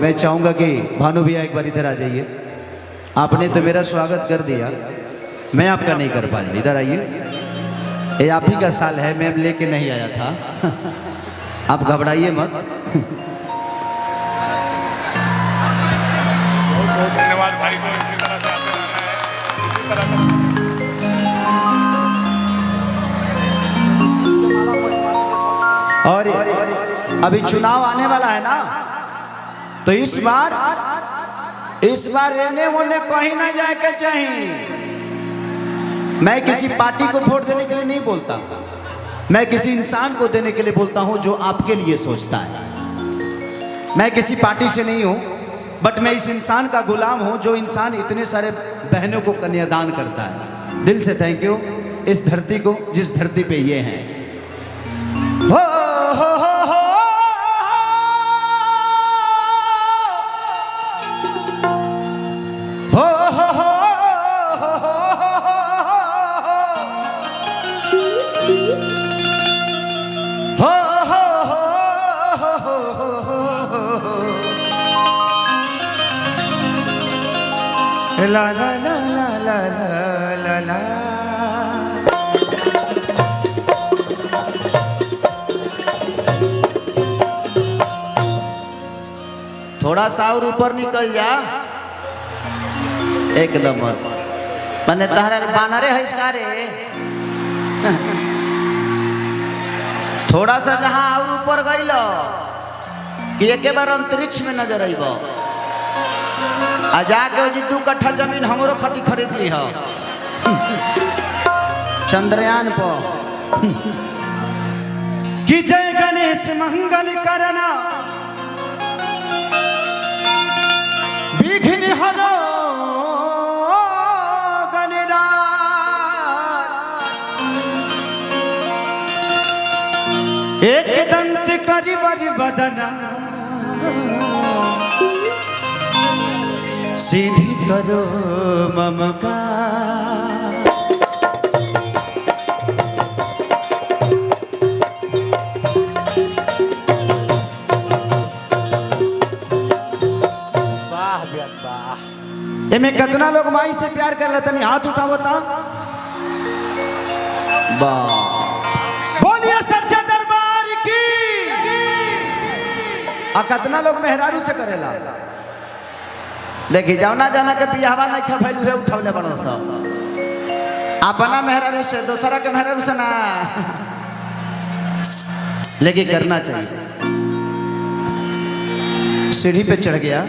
मैं चाहूँगा कि भानु भैया एक बार इधर आ जाइए। आपने तो मेरा स्वागत कर दिया, मैं आपका नहीं कर पाया। इधर आइए, ये आप ही का साल है, मैं लेके नहीं आया था। आप घबराइए मत। धन्यवाद भाई को, इसी तरह से आते रहना है, इसी तरह से। और अभी चुनाव आने वाला है ना, तो इस बार रहने होने कहीं ना जाए के चाहिए। मैं किसी पार्टी को वोट देने के लिए नहीं बोलता, मैं किसी इंसान को देने के लिए बोलता हूं जो आपके लिए सोचता है। मैं किसी पार्टी से नहीं हूं, बट मैं इस इंसान का गुलाम हूं जो इंसान इतने सारे बहनों को कन्यादान करता है। दिल से थैंक यू इस धरती को, जिस धरती पे ये हैं। हो ला ला ला ला ला ला ला। थोड़ा सा और ऊपर निकल जा, एकदम मैंने तहरा बानरे है इसका रे। थोड़ा सा जहां और ऊपर गइल कि एक बार अंतरिक्ष में नजर आइब, आ जाके जी 2 कट्ठा जमीन हमरो खती खरीद ली हो चंद्रयान पर। कि जय गणेश मंगल करना विघ्न हरो गणराज, एक दंत करिवर बदना सीधी करो ममका। एमे कितना लोग माई से प्यार कर लेते, हाथ उठावता। बोलिए सच्चा दरबार की। आ कितना लोग मेहरारू से करेला। देखी जाना जाना के बियाहवा नहीं खा भैलू है, उठौले बड़ो सब अपना मेहरारू से, दूसरा के मेहरारू से ना। लेकिन करना चाहिए। सीढ़ी पे चढ़ गया,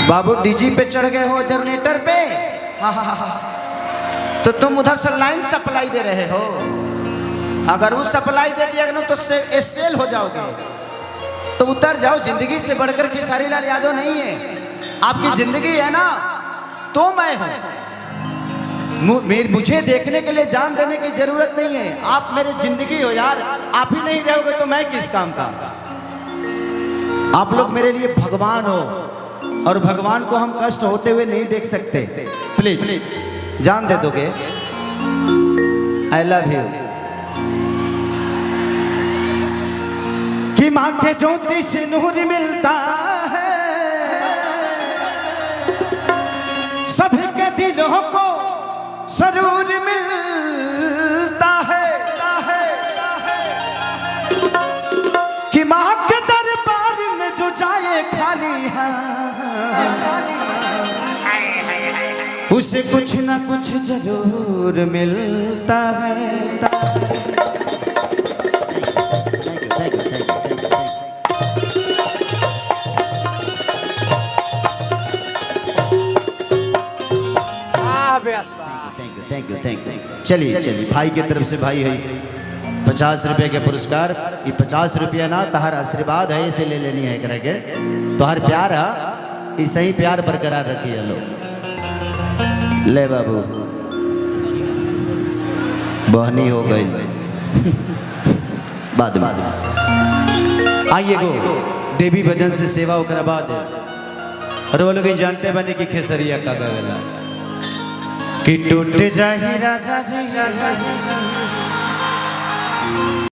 बाबू डीजी पे चढ़ गए हो, जनरेटर पे। तो तुम उधर से लाइन सप्लाई दे रहे हो, अगर वो सप्लाई दे दिया ना तो सेल हो जाओगे। तो उतर जाओ, जिंदगी से बढ़कर खेसारी लाल यादव नहीं है। आपकी जिंदगी है ना, तो मैं हूं। मुझे देखने के लिए जान देने की जरूरत नहीं है। आप मेरी जिंदगी हो यार, आप ही नहीं रहोगे तो मैं किस काम का। आप लोग मेरे लिए भगवान हो, और भगवान को हम कष्ट होते हुए नहीं देख सकते। प्लीज जान दे दोगे? I love you. कि माँ के ज्योति से नूर मिलता है, सभी के दिलों को सरूर मिलता है। कि माँ के दरबार में जो जाए खाली है, उसे कुछ ना कुछ जरूर मिलता है। Thank you. चलिए भाई की तरफ से भाई है 50 रुपये के पुरस्कार। ये 50 रुपया ना तहार आशीर्वाद है, इसे ले लेनी है करके। तो हर प्यार है, इसे ही प्यार बरकरार रखिए। लो ले बाबू, बहनी हो गई बाद में। आइए गो देवी भजन से सेवा ओकरा बाद। और वो लोग जानते बने कि खेसरिया का गावेला। कि टूट जाही राजा जी